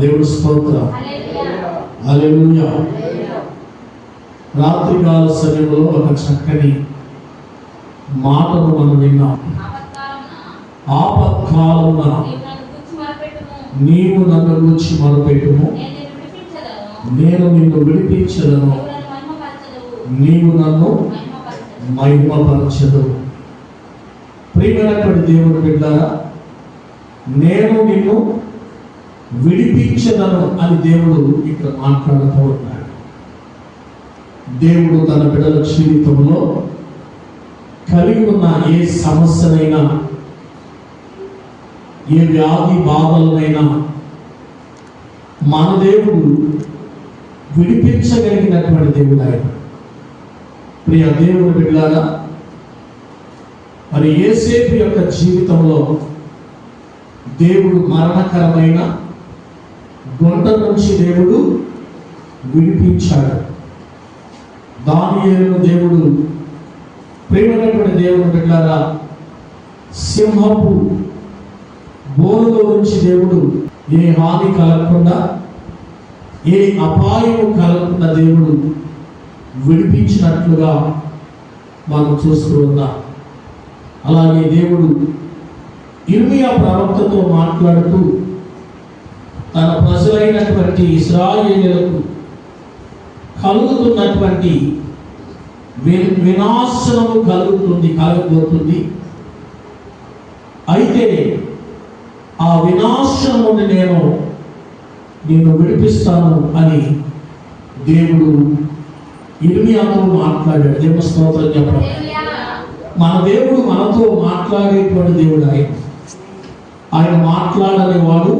దేవుడు స్తోత్రం. హల్లెలూయా. రాత్రికాల సమయంలో ఒక చక్కని మాటను మనం విన్నాం. ఆపత్కాలమున నీవు నన్ను గూర్చి మొరపెట్టుము, నేను నిన్ను విడిపించదను, నీవు నన్ను మహిమపరచదవు. ప్రియమైనటువంటి దేవుడు బిడ్డలారా, నేను నిన్ను విడిపించదను అని దేవుడు ఇక్కడ మాట్లాడుతూ ఉన్నాడు. దేవుడు తన బిడ్డల జీవితంలో కలిగి ఉన్న ఏ సమస్యనైనా, ఏ వ్యాధి బాధలనైనా మన దేవుడు విడిపించగలిగినటువంటి దేవుడు ఆయన. ప్రియ దేవుడు బిడ్డలారా, మరి యోసేపు యొక్క జీవితంలో దేవుడు మరణకరమైన గుంట నుంచి దేవుడు విడిపించాడు. దానియేలును దేవుడు, ప్రియమైనటువంటి దేవుడు బిడ్డలారా, సింహపు బోనులో నుంచి దేవుడు ఏ హాని కలగకుండా, ఏ అపాయము కలగకుండా దేవుడు విడిపించినట్లుగా మనం చూస్తూ ఉన్నాం. అలాగే దేవుడు ఇర్మియా ప్రవక్తతో మాట్లాడుతూ తన ప్రజలైనటువంటి ఇశ్రాయేలీయులకు కలుగుతున్నటువంటి వినాశనము కలగబోతుంది. అయితే ఆ వినాశనం నుండి నేను విడిపిస్తాను అని దేవుడు ఇర్మియాతో మాట్లాడాడు. దేవుని స్తోత్రం చెప్పండి. మన దేవుడు మనతో మాట్లాడేటువంటి దేవుడు. ఆయన మాట్లాడనేవాడు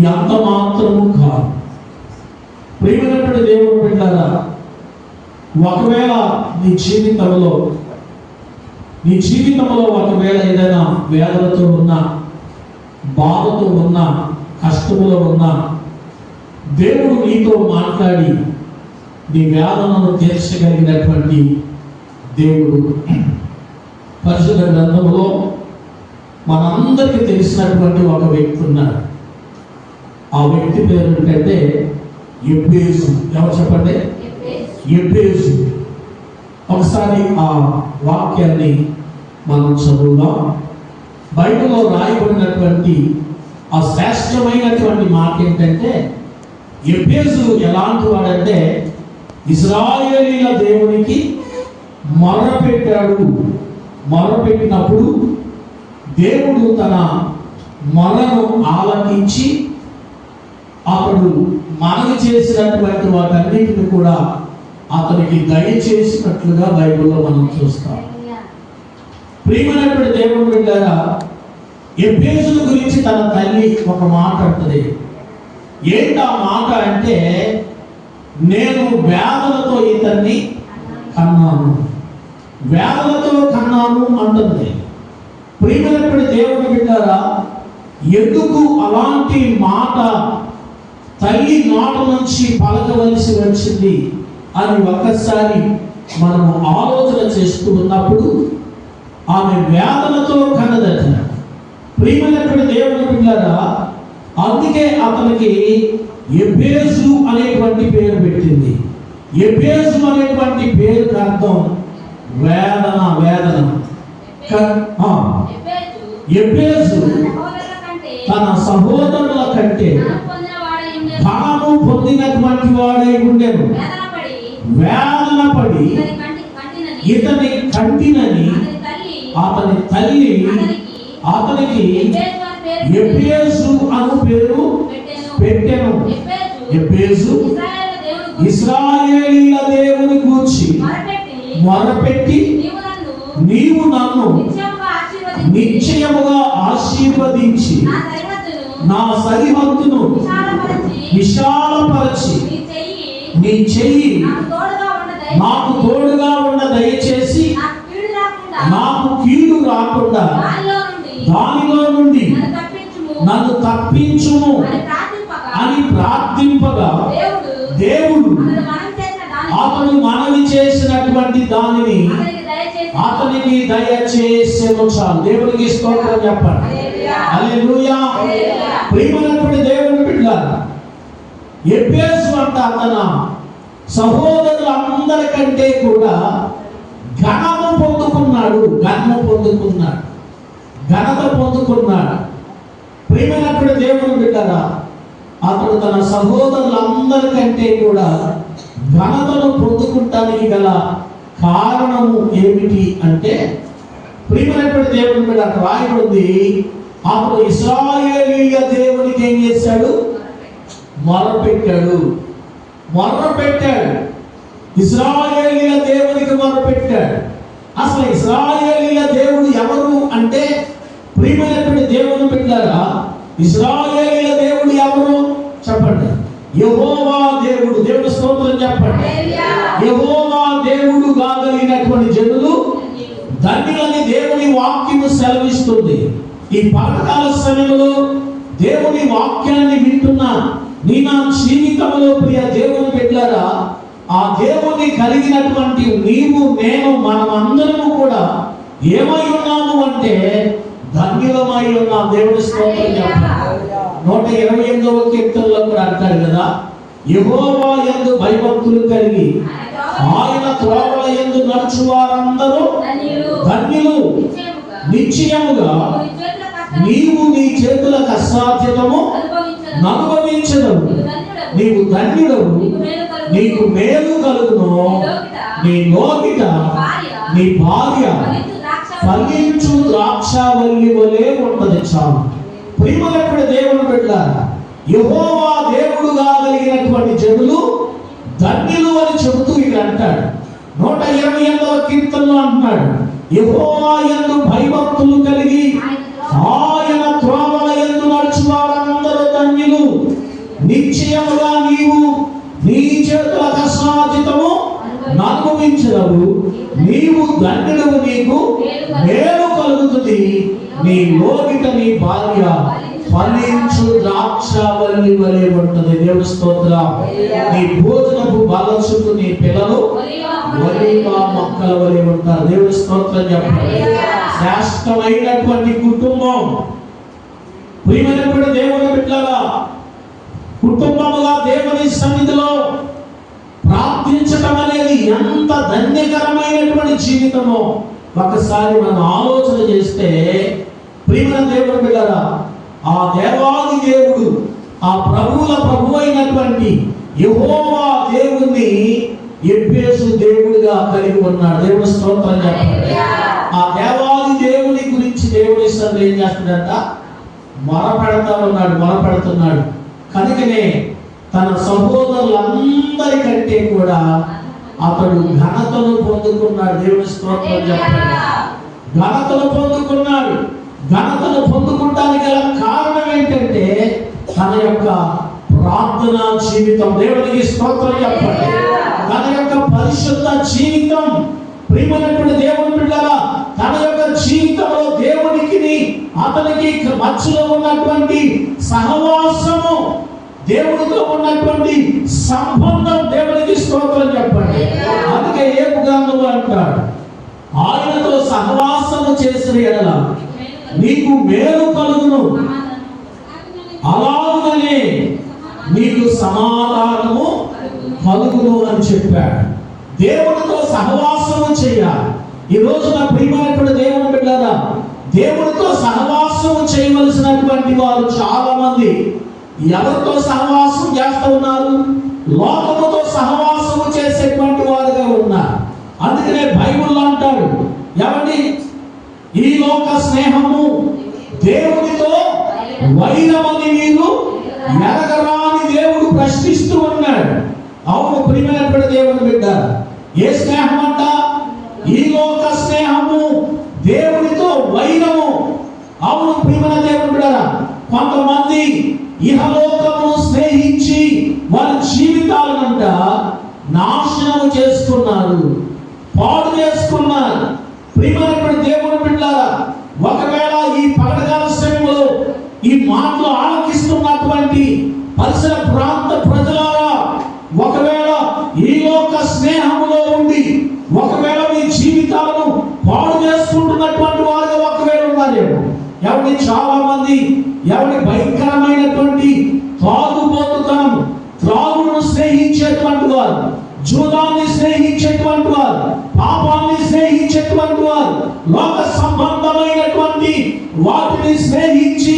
ఎంత మాత్రము కాదు. ప్రియమైనటువంటి దేవుడు బిడ్డలారా, ఒకవేళ నీ జీవితంలో ఒకవేళ ఏదైనా వేదనతో ఉన్నా, బాధతో ఉన్నా, కష్టములో ఉన్నా, దేవుడు నీతో మాట్లాడి నీ వేదనను తీర్చగలిగినటువంటి దేవుడు. పరిశుద్ధ గ్రంథంలో మనందరికీ తెలిసినటువంటి ఒక వ్యక్తి ఉన్నాడు. ఆ వ్యక్తి పేరు ఏంటంటే ఎబ్బేసు. ఎవరు చెప్పండి? ఎబ్బేసు. ఒకసారి ఆ వాక్యాన్ని మనం చదువుదాం. బైబిల్లో రాయబడినటువంటి ఆ శ్రేష్టమైనటువంటి మాట ఏంటంటే, ఎబ్బేసు ఎలాంటి వాడంటే ఇశ్రాయేలీయుల దేవునికి మొర్రపెట్టాడు. మొర్రపెట్టినప్పుడు దేవుడు తన మొర్రను ఆలకించి అతడు మనవి చేసినటువంటి వాటన్నిటిని కూడా అతనికి దయచేసినట్లుగా బైబిల్లో మనం చూస్తాం. ప్రియమైనటువంటి దేవుడు బిడ్డలారా, ఎబ్బేసు గురించి తన తల్లి ఒక మాట అంటది. ఏంటి ఆ మాట అంటే, నేను వేదనతో ఇతన్ని కన్నాను, వేదనతో కన్నాను అంటుంది. ప్రియమైనటువంటి దేవుని బిడ్డలారా, ఎందుకు అలాంటి మాట తల్లి నోట నుంచి పలకవలసి వచ్చింది అని ఒక్కసారి మనము ఆలోచన చేస్తూ ఉన్నప్పుడు, ఆమె వేదనతో కన్నదట. ప్రియమైనటువంటి దేవుని బిడ్డలారా, అందుకే అతనికి ఎబ్బేసు అనేటువంటి పేరు పెట్టింది. ఎబ్బేసు అనేటువంటి పేరుకి అర్థం వేదన. ఎబ్బేసు తన సహోదరుల కంటే ధనము పొందినటువంటి వాడై ఉండెను. వేదన పడి ఇతని కంటినని అతని తల్లి అతనికి ఎబ్బేసు అను పేరు పెట్టెను. ఎబ్బేసు ఇశ్రాయేలీయుల దేవుని గూర్చి మొరపెట్టి, నీవు నన్ను నిశ్చయముగా ఆశీర్వదించి నా సరిహద్దును విశాలపరచి నీ చెయ్యి నాకు తోడుగా ఉన్న దయచేసి నాకు కీడు రాకుండా దానిలో నుండి నన్ను తప్పించుము అని ప్రార్థింపగా దేవుడు అతను మనవి చేసినటువంటి దానిని అతనికి దయచేసెను. చాలు. దేవునికి స్తోత్రం చెప్పండి. హల్లెలూయా. ప్రియమైనటువంటి దేవుని బిడ్డలారా, ఎబ్బేసు అంట తన సహోదరులందరికంటే కూడా ఘనత పొందుకున్నాడు. ప్రియమైనటువంటి దేవుని బిడ్డరా, అతడు తన సహోదరులందరికంటే కూడా ఘనతను పొందుకుంటానికి గల కారణము ఏమిటి అంటే, ప్రియమైనటువంటి దేవుని బిడ్డ రాయబడింది, అతడు ఇశ్రాయేలీయ దేవునికి ఏం చేశాడు? మొరపెట్టాడు. ఇశ్రాయేలీయ దేవునికి మొరపెట్టాడు. అసలు ఇశ్రాయేలీయ దేవుడు ఎవరు అంటే, ప్రియమైనటువంటి దేవుని బిడ్డలారా, ఇశ్రాయేలీయ దేవుడు ఎవరు చెప్పండి? యెహోవా దేవుడు. దేవుని స్తోత్రం చెప్పండి. యెహోవా దేవుడు కాగలిగినటువంటి జనులు ధన్యులని దేవుని వాక్యము సెలవిస్తుంది. ఈ పగటికాల సమయంలో దేవుని వాక్యాన్ని వింటున్నా నీ నా జీవితంలో ప్రియ దేవుని బిడ్డలారా, ఆ దేవుని కలిగినటువంటి నీవు నేను మనమందరము కూడా ఏమై ఉన్నాము అంటే ధన్యులమై ఉన్నాం. దేవుని స్తోత్రం చెప్పండి. 128వ కీర్తనలో కూడా అంటారు కదా, యెహోవా యందు భయభక్తులు కలిగి ఆయన త్రోవల యందు నడుచువారందరూ ధన్యులు. నిశ్చయముగా నీవు నీ చేతుల కష్టార్జితము అనుభవించదవు. నీవు ధన్యుడవు, నీకు మేలు కలుగును. నీ లోకిట నీ భార్య ఫలించు ద్రాక్షావల్లి వలె ఉంటది. చాలు. ప్రియమైనటువంటి దేవుని బిడ్డలారా, యెహోవా దేవుడు కాగలిగినటువంటి జనులు ధన్యులు అని చెబుతూ ఇక్కడ అంటాడు. 128వ కీర్తనలో అంటున్నాడు, యెహోవా యందు భయభక్తులు కలిగి ఆయన త్రోవల యందు నడుచువారందరూ ధన్యులు. నిశ్చయముగా నీవు నీ చేతుల కష్టార్జితము అనుభవించదవు. నీవు ధన్యుడవు, నీకు మేలు కలుగుతుంది. నీ లోకిట నీ భార్య ఫలించు ద్రాక్షావల్లి వలె ఉంటది. దేవుని స్తోత్రం. నీ భోజనపు బలచుకు నీ పిల్లలు ఒలీవ మొక్కల వలె ఉంటారు. దేవుని స్తోత్రం చెప్పండి. శ్రేష్టమైనటువంటి కుటుంబం. ప్రియమైనటువంటి దేవుని బిడ్డలారా, కుటుంబముగా దేవుని సన్నిధిలో ప్రార్థించటం అనేది ఎంత ధన్యకరమైనటువంటి జీవితమో ఒకసారి మనం ఆలోచన చేస్తే, ప్రియమైన దేవుని బిడ్డలారా, ఆ దేవాది దేవుడు, ఆ ప్రభువుల ప్రభు అయినటువంటి యెహోవా దేవుని ఎబ్బేసు దేవుడిగా కలిగి ఉన్నాడు. దేవుని స్తోత్రం చెప్పండి. ఆ దేవాది దేవుని గురించి దేవుని సన్నిధిలో ఏం చేస్తున్నాడంట? మొరపెడుతున్నాడు. కనుకనే తన సహోదరులందరికంటే కూడా అతడు ఘనతను పొందుకున్నాడు. దేవుని స్తోత్రం చెప్పండి. ఘనతను పొందుకోవడానికి గల కారణం ఏంటంటే తన యొక్క ప్రార్థనా జీవితం. దేవునికి స్తోత్రం చెప్పండి. తన యొక్క పరిశుద్ధ జీవితం. ప్రియమైనటువంటి దేవుని బిడ్డలారా, తన యొక్క జీవితంలో దేవునికి అతనికి మధ్యలో ఉన్నటువంటి సహవాసము, దేవుడితో ఉన్నటువంటి సంబంధం. దేవునికి స్తోత్రం చెప్పండి. అందుకే యోబు గ్రంథంలో అంటాడు, ఆయనతో సహవాసము చేసిన ఎడల నీకు మేలు కలుగును, అలాగనే నీకు సమాధానము కలుగును అని చెప్పాడు. దేవుడితో సహవాసము చేయాలి. ఈ రోజు నా ప్రియమైనటువంటి దేవుని బిడ్డలారా, దేవుడితో సహవాసము చేయవలసినటువంటి వారు చాలా మంది ఎవరితో సహవాసం చేస్తూ ఉన్నారు? లోకముతో సహవాసము చేసేటువంటి వారుగా ఉన్నారు. అందుకనే బైబిల్ అంటాడు, ఏమండి? ఈ లోక స్నేహము దేవునితో వైరమని మీరు ఎరగరాని దేవుడు ప్రశ్నిస్తూ ఉన్నాడు. అవును ప్రియమైనటువంటి దేవుని బిడ్డ, ఏ స్నేహం అంట? ఈ లోక స్నేహము దేవునితో వైరము. అవును ప్రియమైన దేవుని బిడ్డ, కొంతమంది ఇహలోకము స్నేహించి వారి జీవితాలనంట నాశనము చేసుకున్నారు, పాడు చేసుకున్నారు. ప్రియమైనటువంటి దేవుని బిడ్డలారా, ఒకవేళ ఈ పగడకాల సమయంలో ఈ మాటలు ఆలకిస్తున్నటువంటి పరిసర ప్రాంత ప్రజలారా, ఒకవేళ ఈ లోక స్నేహములో ఉండి ఒకవేళ మీ జీవితాలను పాడు చేసుకుంటున్నటువంటి వారుగా ఒకవేళ ఉన్నారేమో. ఎవరి చాలా మంది ఎవరి భయంకరమైనటువంటి త్రాగుబోతుతనం, స్నేహించేటువంటి వారు, జూదాన్ని స్నేహించేటువంటి వారు, పాపాన్ని స్నేహించేటువంటి వారు, లోక సంబంధమైనటువంటి వాటిని స్నేహించి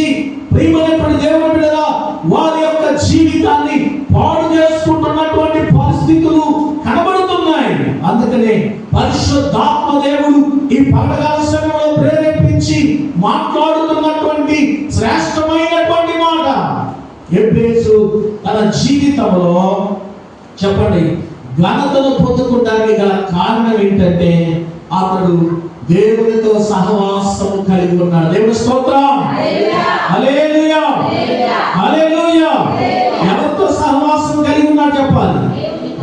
ప్రియమైనటువంటి దేవుని బిడ్డగా వారి యొక్క జీవితాన్ని పాడు చేసుకుంటున్నటువంటి పరిస్థితులు కనబడుతున్నాయి. అందుకనే పరిశుద్ధాత్మ దేవుడు ఈ పండగ సమయంలో ప్రేరేపించి మాట్లాడుతున్నటువంటి శ్రేష్టమైనటువంటి మాట. ఎబ్బేసు తన జీవితంలో చెప్పండి ఘనతను పొందుకోవడానికి గల కారణం ఏంటంటే అతడు దేవునితో సహవాసం కలిగి ఉన్నాడు. దేవుని స్తోత్రం, హల్లెలూయా, హల్లెలూయా. ఎవరితో సహవాసం కలిగి ఉన్నాడు చెప్పాలి?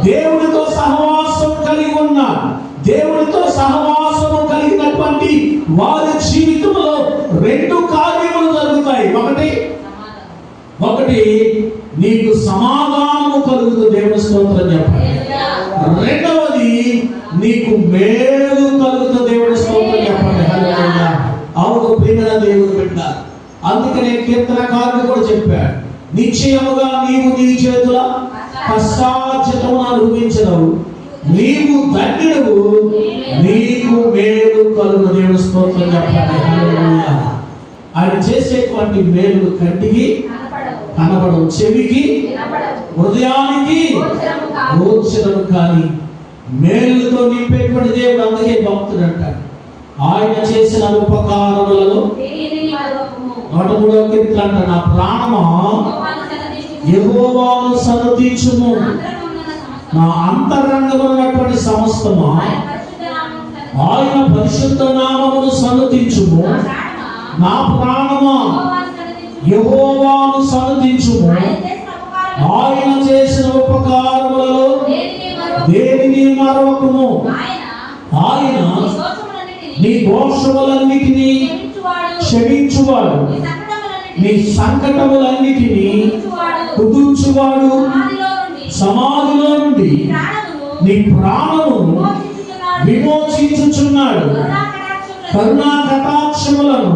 దేవునితో సహవాసం కలిగి ఉన్నాడు. దేవునితో సహవాసం కలిగినటువంటి వారి జీవితంలో రెండు కార్యములు జరుగుతాయి. ఒకటి నీకు సమాధానము కలుగుతుంది. దేవుని స్తోత్రం చెప్పాలి. రెండవది నీకు మేలు కలుగుతుంది. దేవుని స్తోత్రం చెప్పండి. హల్లెలూయా. అవును ప్రియమైన దేవుని బిడ్డ, అందుకనే కీర్తనకారుడు కూడా చెప్పాడు, నిశ్చయముగా నీవు నీ చేతుల కష్టార్జితమును అనుభవించదవు, నీవు ధన్యుడవు, నీకు మేలు కలుగు. దేవుని స్తోత్రం చెప్పండి. హల్లెలూయా. ఆయన చేసేటువంటి మేలు కంటికి కనబడవు, చెవికి హృదయానికి గోచరము కానీ మేలుతో నింపేటువంటి దేవుడు. అందుకే భక్తుడు అంటాడు, ఆయన చేసిన ఉపకారములలో 103వ కీర్తన అంటాడు, నా ప్రాణమా యెహోవాను సన్నతించుము, నా అంతరంగములో ఉన్నటువంటి సమస్తమా ఆయన పరిశుద్ధ నామమును సన్నతించుము. నా ప్రాణమా యెహోవాను సన్నతించుము, ఆయన చేసిన ఉపకారములలో దేనిని మరవకుము. ఆయన నీ దోషములన్నిటినీ క్షమించువాడు, నీ సంకటములన్నిటినీ కుదుర్చువాడు, సమాధిలో నుండి నీ ప్రాణమును విమోచించుచున్నాడు, కరుణా కటాక్షములను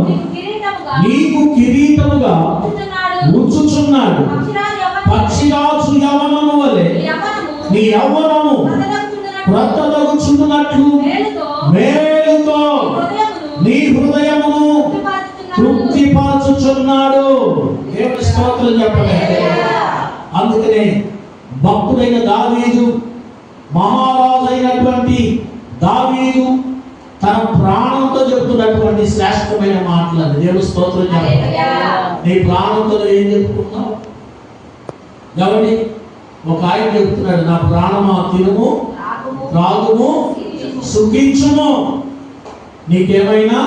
నీకు కిరీటముగా ఉంచుచున్నాడు. పక్షిరాజు యవ్వనము వలె నీ యవ్వనము క్రొత్తదగుచున్నట్లు మేలుతో నీ హృదయమును తృప్తిపరచుచున్నాడు. దేవుని స్తోత్రం చెప్పండి. అందుకనే భక్తుడైన దావీదు, మహారాజు అయినటువంటి దావీదు తన ప్రాణంతో చెప్తున్నటువంటి శ్రేష్టమైన మాటలు. దేవుని స్తోత్రం చెప్పండి. నీ ప్రాణంతో ఏం చెప్పుకున్నావు? ఎవరి ఒక ఆయన చెప్తున్నాడు, నా ప్రాణమా తినుము, త్రాగుము, సుఖించుము. నీకేమైనా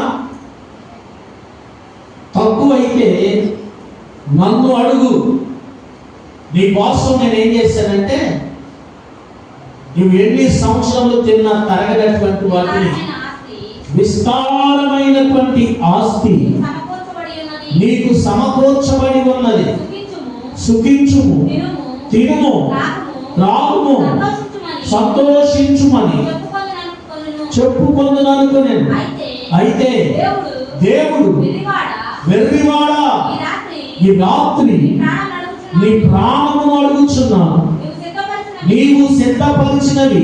తక్కువైతే నన్ను అడుగు, నీ కోసం నేను ఏం చేశానంటే నువ్వు ఎన్ని సంవత్సరాలు తిన్నా తరగనటువంటి వాటిని విస్తారమైనటువంటి ఆస్తి నీకు సమకూర్చబడి ఉన్నది. సుఖించుము, తినుము, త్రాగుము, సంతోషించుమని చెప్పుకొందుననుకొనెను. అయితే దేవుడు వెర్రివాడా, ఈ రాత్రి నీ ప్రాణమును అడుగుచున్నాను, నీవు సిద్ధపరిచినవి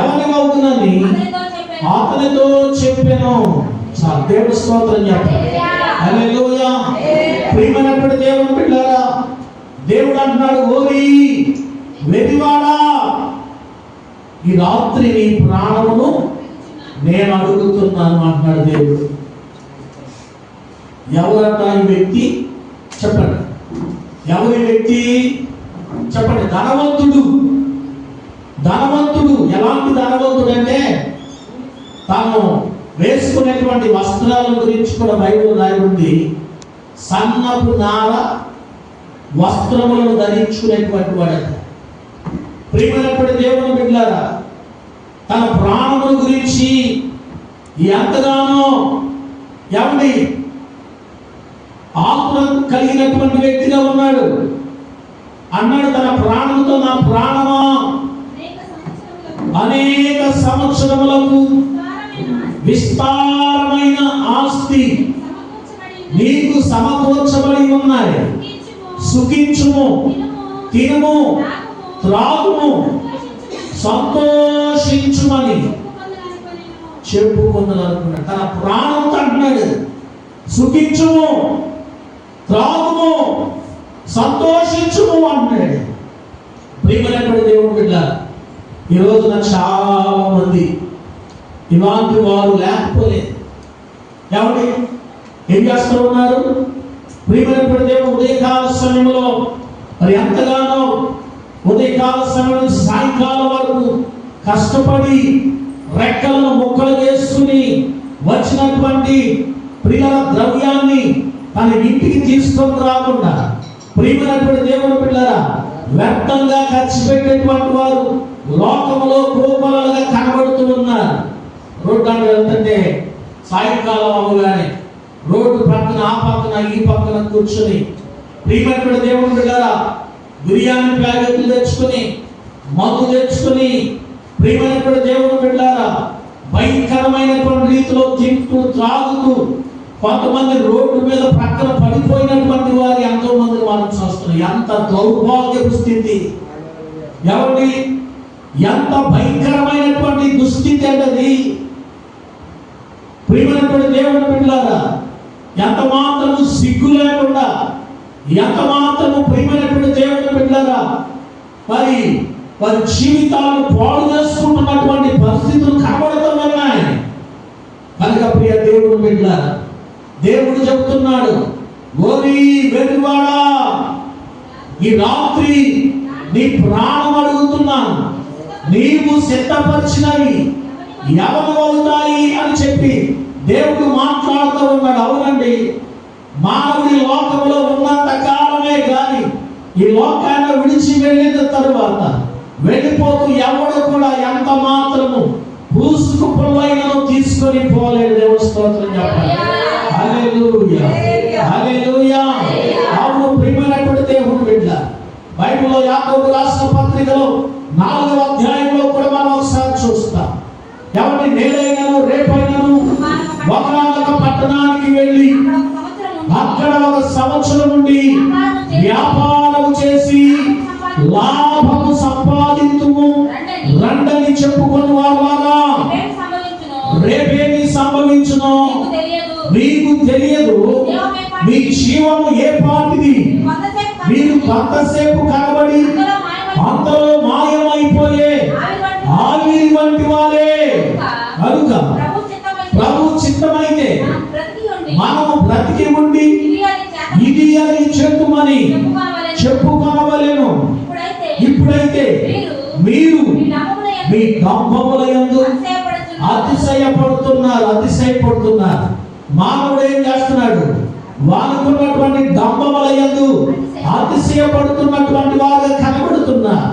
ఎవరివవునని అతనితో చెప్పెను. దేవుని స్తోత్రం చెప్పండి. హల్లెలూయా. ప్రియమైనటువంటి దేవుని బిడ్డలారా, దేవుడు అంటున్నాడు, ఓరి వెర్రివాడా, ఈ రాత్రి నీ ప్రాణమును నేను అడుగుతున్నాను అంటున్నాడు దేవుడు. ఎవరన్నా ఈ వ్యక్తి? చెప్పండి, ఎవరి వ్యక్తి? చెప్పండి. ధనవంతుడు. ధనవంతుడు ఎలాంటి ధనవంతుడు అంటే తాను వేసుకునేటువంటి వస్త్రాల గురించి కూడా బైబిల్ రాయబడింది. సన్నపు నార వస్త్రములను ధరించుకునేటువంటి వాడట. ప్రియమైనటువంటి దేవుని బిడ్డలారా, తన ప్రాణముల గురించి ఎంతగానో ఎవరి ఆత్మ కలిగినటువంటి వ్యక్తిగా ఉన్నాడు. అన్నాడు, తన ప్రాణంతో నా ప్రాణమా అనేక సంవత్సరములకు విస్తారమైన ఆస్తి నీకు సమకూర్చబడి ఉన్నాయి. సుఖించుము, తినుము, త్రాగుము, సంతోషించుమని చెప్పుకుందనుకున్నాడు. తన ప్రాణంతో అంటున్నాడు, సుఖించుము, త్రాగుము, సంతోషించుము అంటున్నాడు. ప్రియమైనటువంటి దేవుని బిడ్డ, ఈ రోజున చాలా మంది ఇలాంటి వారు లేకపోలేదు. ఎవరి ఏం చేస్తూ ఉన్నారు? ప్రియమైనటువంటి దేవుడు ఉదయకాల సమయంలో మరి ఎంతగానో ఉదయకాల సమయం నుంచి సాయంకాలం వరకు కష్టపడి రెక్కలను ముక్కలు చేసుకుని వచ్చినటువంటి ప్రియుల ద్రవ్యాన్ని తన ఇంటికి తీసుకొని రాకుండా ప్రియమైనటువంటి దేవుని బిడ్డలారా వ్యర్థంగా ఖర్చు పెట్టేటువంటి వారు లోకంలో కోపలుగా కనబడుతూ ఉన్నారు. రోడ్డు అంటే వెళ్తుంటే సాయంకాలం అవగానే రోడ్డు పక్కన ఆ పక్కన ఈ పక్కన కూర్చొని ప్రియమైనటువంటి దేవుని బిడ్డలారా బిర్యానీ ప్యాకెట్లు తెచ్చుకొని మందు తెచ్చుకొని ప్రియమైనటువంటి దేవుని బిడ్డలారా భయంకరమైనటువంటి రీతిలో తింటూ త్రాగుతూ కొంతమంది రోడ్డు మీద పక్కన పడిపోయినటువంటి వారు ఎంతో మంది మనం చూస్తున్నాం. ఎంత దౌర్భాగ్యపు స్థితి! ఎవరి ఎంత భయంకరమైనటువంటి దుస్థితి అంటది. ప్రియమైనటువంటి దేవుని బిడ్డలారా ఎంత మాత్రము సిగ్గు లేకుండా, ఎంత మాత్రము ప్రియమైనటువంటి దేవుని బిడ్డలారా మరి వారి జీవితాలను పాడు చేసుకుంటున్నటువంటి పరిస్థితులు కనబడుతున్నాయి. కనుక ప్రియ దేవుని బిడ్డలారా దేవుడు చెప్తున్నాడు, ఓరి వెలువాడా, ఈ రాత్రి నీ ప్రాణం అడుగుతున్నాను, నీవు సిద్ధపరిచినవి ఎవరు అవుతాయి అని చెప్పి దేవుడు మాట్లాడుతూ ఉన్నాడు. అవునండి, మానవుడి లోకంలో ఉన్నంత కాలమే కానీ ఈ లోకాన్ని విడిచి వెళ్ళిన తరువాత వెళ్ళిపోతూ ఎవడు కూడా ఎంత మాత్రము పూసుకు పుల్లైనను తీసుకొని పోలేడు. దేవుని స్తోత్రం చెప్పాలి. హల్లెలూయా, హల్లెలూయా. అవును ప్రియమైనటువంటి దేవుని బిడ్డ, బైబిల్లో యాకోబు రాసిన పత్రికలో 4వ అధ్యాయంలో కూడా మనం ఒకసారి చూస్తాం. ఎవరిని నేలైనను రేపైనను ఒకనొక పట్టణానికి వెళ్ళి అక్కడ ఒక సంవత్సరం నుండి వ్యాపారం చేసి లాభము సంపాదించుము రండని చెప్పుకొని వారులారా, రేపేమి సంభవించునో మీకు తెలియదు. మీ జీవము ఏ పాటిది? మీరు కొంతసేపు కనబడి అంతలో మాయమైపోయే ఆవిరి వంటి వారే. కనుక ప్రభు చిత్తమైతే మనము బ్రతికి ఉండి ఇది అని చెప్పుకొనవలెను. ఇప్పుడైతే మీరు మీ డంబములయందు అతిశయపడుతున్నారు. మానవుడు ఏం చేస్తున్నాడు? వానుకున్నటువంటి డంబములయందు అతిశయపడుతున్నటువంటి వారుగా కనబడుతున్నారు.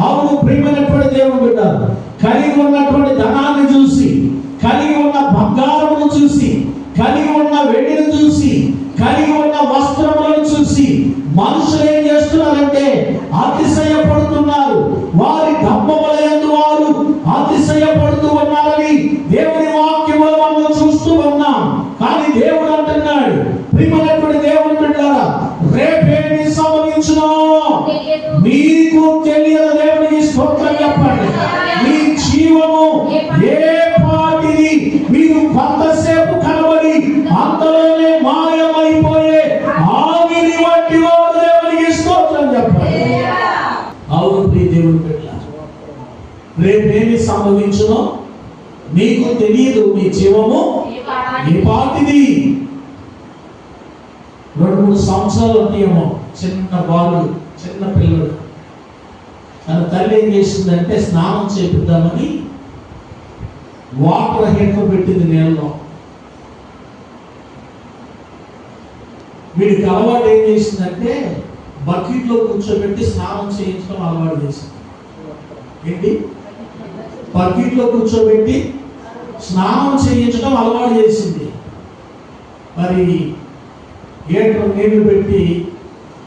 అవును ప్రియమైనటువంటి దేవుని బిడ్డ, కలిగి ఉన్నటువంటి ధనాన్ని చూసి, కలిగి ఉన్న బంగారమును చూసి, కలిగి ఉన్న వెండిని చూసి, కలిగి ఉన్న వస్త్రములను చూసి మనుషులు ఏం చేస్తున్నారంటే అతిశయపడుతున్నారు. వారి డంబములయందు వారు అతిశయపడుతూ ఉన్నారని దేవుని వాక్యములో మనం చూస్తూ ఉన్నాం. కానీ దేవుడు అంటున్నాడు, ప్రియమైనటువంటి దేవుని బిడ్డలారా, రేపేమి సంభవించునో మీకు తెలియదు. దేవునికి స్తోత్రం చెప్పండి. మీ జీవము ఏ పాటిది? మీరు కొంతసేపు కనబడి అంతలోనే మాయమైపోయే ఆవిరి వంటి వారు. దేవునికి స్తోత్రం చెప్పండి. అవును ప్రియ దేవుని బిడ్డలారా, రేపేమి సంభవించునో మీకు తెలియదు. మీ జీవము ఏ పాటిది? 2-3 సంవత్సరాలు ఉన్నాయేమో చిన్న బాలుడు, చిన్న పిల్లడు. తన తల్లి ఏం చేసిందంటే స్నానం చేపిద్దామని వాటర్ హీటర్ పెట్టింది నీళ్ళలో. వీడికి అలవాటు ఏం చేసిందంటే బకెట్లో కూర్చోబెట్టి స్నానం చేయించడం అలవాటు చేసింది. ఏంటి? బకెట్లో కూర్చోబెట్టి స్నానం చేయించడం అలవాటు చేసింది. మరి ఏడు నీళ్లు పెట్టి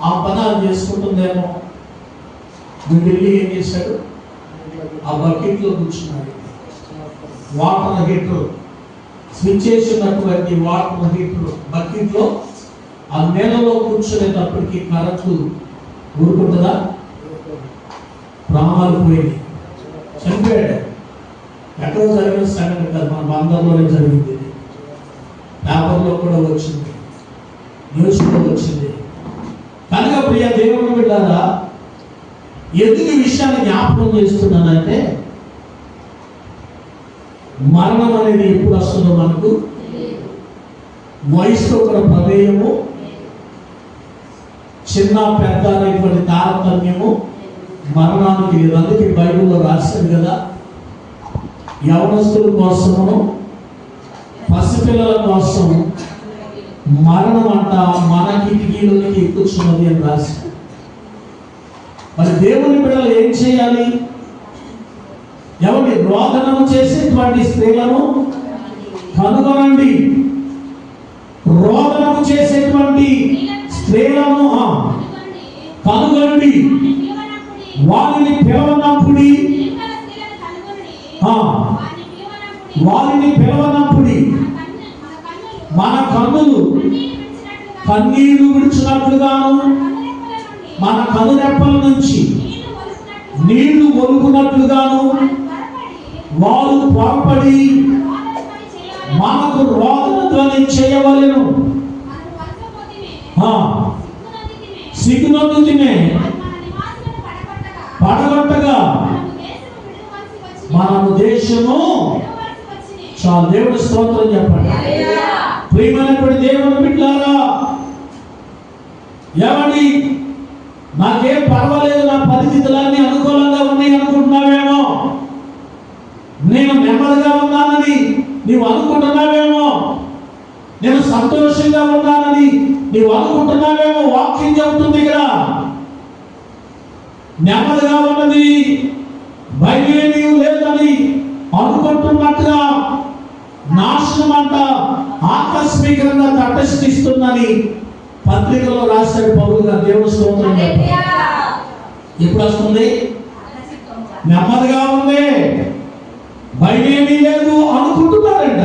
ఆ పనాలు చేసుకుంటుందేమో. వీడు వెళ్ళి ఏం చేశాడు? ఆ బకెట్లో కూర్చున్నాడు. వాటర్ హీటర్ స్విచ్ చేసినటువంటి వాటర్ హీటర్ బకెట్లో ఆ నీళ్ళలో కూర్చునేటప్పటికి కరెంటు ఊరుకుంటుందా? ప్రాణాలు పోయింది, చనిపోయాడు. ఎక్కడో జరిగిన సంఘటన కాదు, మన బంధంలోనే జరిగింది. పేపర్లో కూడా వచ్చింది, న్యూస్లో వచ్చింది. కనుక ప్రియ దేవుని బిడ్డలారా, ఎందుకు ఈ విషయాన్ని జ్ఞాపకం చేస్తున్నానంటే, మరణం అనేది ఎప్పుడు వస్తుందో మనకు వయసులో కూడా ప్రమేయము, చిన్న పెద్ద అనేటువంటి తారతమ్యము మరణానికి లేదు. అందుకే బైబిల్లో రాశారు కదా, యవనస్తుల కోసము పసిపిల్లల కోసం మరణం అంట మన కిటికీలోనికి ఎక్కుచున్నది అని రాశారు. మరి దేవుని బిడ్డలు ఏం చేయాలి? ఎవరి రోదనము చేసేటువంటి స్త్రీలను కనుగొనండి. రోదనము చేసేటువంటి స్త్రీలను కనుగొనండి. వారిని పిలవనప్పుడు మన కన్నులు కన్నీళ్లు విడిచినట్లుగాను, మన కనురెప్పల నుంచి నీళ్లు ఒలుకున్నట్లుగాను వారు త్వరపడి మనకు రోదన ధ్వని చేయవలెను. సిగ్గునందుతిమే పడగొట్టగా మనము దేశము. చాలా దేవుడి స్తోత్రం చెప్పండి. ప్రియమైనటువంటి దేవుని బిడ్డలారా, ఏమండి నాకేం పర్వాలేదు, నా పరిస్థితులన్నీ అనుకూలంగా ఉన్నాయి అనుకుంటున్నావేమో, నేను నెమ్మదిగా ఉన్నానని నీవు అనుకుంటున్నావేమో, నేను సంతోషంగా ఉన్నానని నీవు అనుకుంటున్నావేమో. వాక్యం చెబుతుంది ఇక్కడ నెమ్మదిగా ఉన్నది, భయమేమీ లేదని అనుకుంటున్నట్టుగా నాశనం అంట ఆకస్మికంగా తటస్థిస్తుందని పత్రికలో రాశాడు పౌలు గారు. దేవుని స్తోత్రం. ఎప్పుడు వస్తుంది? నెమ్మదిగా ఉంది, భయమేమీ లేదు అనుకుంటున్నారంట.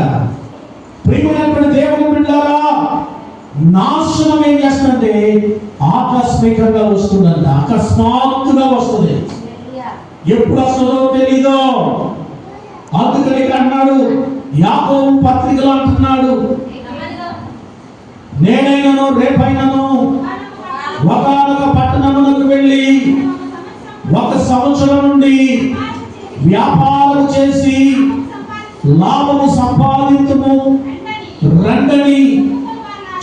ప్రియమైనటువంటి దేవుని బిడ్డలారా, నాశనం ఏం చేస్తుందంటే ఆకస్మికంగా వస్తుందంట, అకస్మాత్తుగా వస్తుంది. ఎప్పుడు వస్తుందో తెలీదు. అందుకని అన్నాడు యాకోబు పత్రికలో అంటున్నాడు, నేనైనను రేపైనను ఒకానొక పట్టణమునకు వెళ్ళి 1 సంవత్సరం నుండి వ్యాపారం చేసి లాభము సంపాదించుము రండని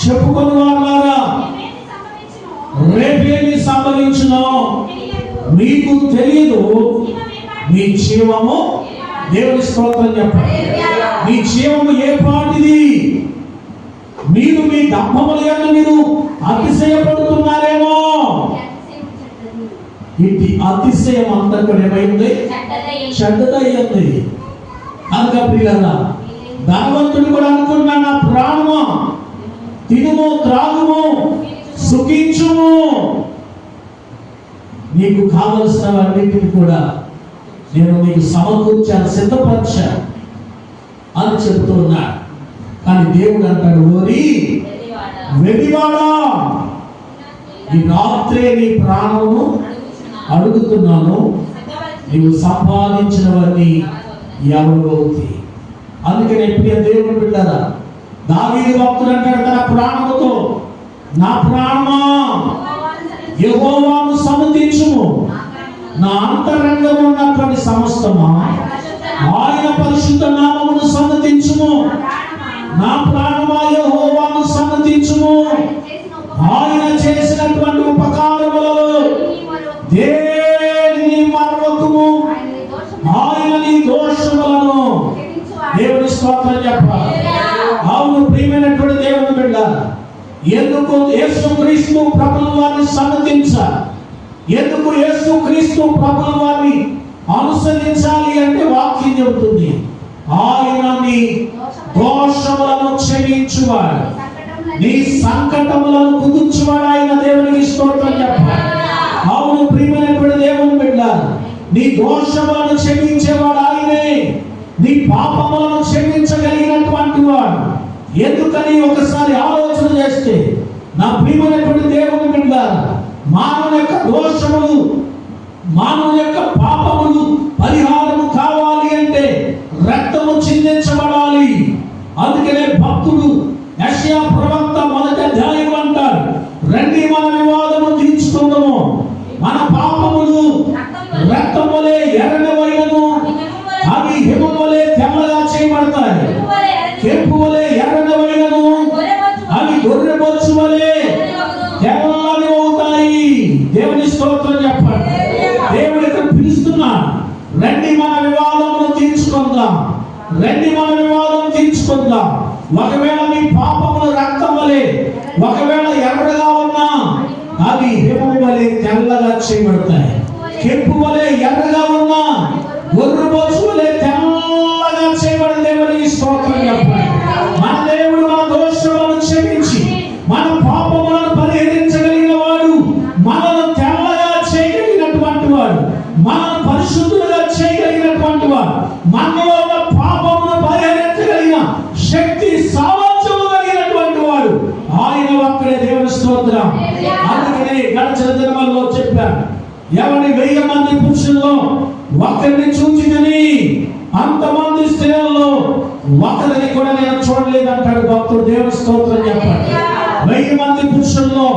చెప్పుకొని వారులారా, రేపేమి సంభవించునో మీకు తెలియదు. మీ జీవము, దేవుని స్తోత్రం చెప్పండి, మీ జీవము ఏ పాటిది? మీరు మీ దంపముల యందు మీరు అతిశయపడుతున్నారేమో. ఇది అతిశయం అంతా కూడా ఏమైంది? చెడ్డదయ్యింది. కనుక ప్రియులారా, ధనవంతుడు కూడా అనుకున్నా, నా ప్రాణము తినుము త్రాగుము సుఖించుము, నీకు కావలసినవన్నిటిని కూడా నేను నీకు సమకూర్చాను, సిద్ధపరిచాను అని చెబుతున్నాడు. కానీ దేవుడు అంటాడు, ఓరి వెలివాడా, ఈ రాత్రే నీ ప్రాణమును అడుగుతున్నాను, నీవు సంపాదించినవన్నీ ఎవరు అవుతాయి. అందుకని ప్రియ దేవుని బిడ్డలారా, దావీదు భక్తుడు అంటాడు తన ప్రాణముతో, నా ప్రాణమా యెహోవాను సమ్మతించుము, నా అంతరంగంలో ఉన్నటువంటి సమస్తమా ఆయన పరిశుద్ధ నామమును సమ్మతించుము. నా ప్రాణమా యెహోవాను సమ్మతించుము, ఆయన చేసినటువంటి ఉపకారములలో దేనిని మరవకుము, ఆయన నీ దోషములను. దేవుని స్తోత్రం చెప్పాలి. అవును ప్రియమైనటువంటి దేవుని బిడ్డ, ఎందుకు యేసుక్రీస్తు ప్రభువు వారిని సమ్మతించాలి? ఎందుకు యేసుక్రీస్తు ప్రభువు వారిని అనుసరించాలి అంటే వాక్యం చెబుతుంది, ఆయన నీ దోషములను క్షమించువాడు, నీ సంకటములను కుదుర్చువాడు ఆయన. దేవునికి స్తోత్రం చెప్పాలి. అవును ప్రియమైనటువంటి దేవుని బిడ్డ, నీ దోషములను క్షమించేవాడు ఆయనే, నీ పాపములను క్షమించగలిగినటువంటి వాడు. ఎందుకని ఒకసారి ఆలోచన చేస్తే, నా ప్రియమైనటువంటి దేవుని బిడ్డ, మానవ యొక్క దోషములు మానవ యొక్క పాపములు పరిహారం కావాలి అంటే రక్తము చిందించబడాలి. అందుకనే భక్తుడు యెషయా ప్రవక్త మొదటి అధ్యాయం అంటాడు, రండి మన వివాదము తీర్చుకుందాము, మన పాపములు రక్తం వలె ఎర్రనివైనను అవి హిమం వలె తెల్లగా చేయబడతాయి, కెంపు వలె ఎర్రనివైనను అవి గొర్రెబొచ్చు వలె తెల్లని అవుతాయి. దేవుని స్తోత్రం చెప్పండి. దేవుడు ఇక్కడ పిలుస్తున్నాడు, రండి మన వివాదమును తీర్చుకుందాం, రండి మన వివాదం తీర్చుకుందాం. ఒకవేళ మీ పాపములు రక్తం వలె ఒకవేళ ఎర్రగా ఉన్నా అవి హిమం వలె తెల్లగా చేయబడతాయి, కెంపు వలె ఎర్రగా ఉన్నా గొర్రెబొచ్చు వలె తెల్లగా చేయబడిన దేవునికి స్తోత్రం చెప్పండి. మన దేవుడు మన దోషములను క్షమించి మన పాపములను పరిహరించగలిగిన వాడు, మనల్ని తెల్లగా చేయగలిగినటువంటి వాడు, మనల్ని పరిశుద్ధులుగా చేయగలిగినటువంటి వాడు, మనలో ఉన్న పాపమును పరిహరించగలిగిన శక్తి సామర్థ్యము కలిగినటువంటి వాడు ఆయన ఒక్కడే. దేవుని స్తోత్రం. అందుకనే గడిచిన దినాల్లో చెప్పారు, ఎవరి 1000 మంది పురుషుల్లో ఒకరిని చూచిదని అంతమంది స్త్రీలలో ఒకరిని కూడా నేను చూడలేదంటాడు భక్తుడు. దేవుని స్తోత్రం చెప్పండి. 1000 మంది పురుషుల్లో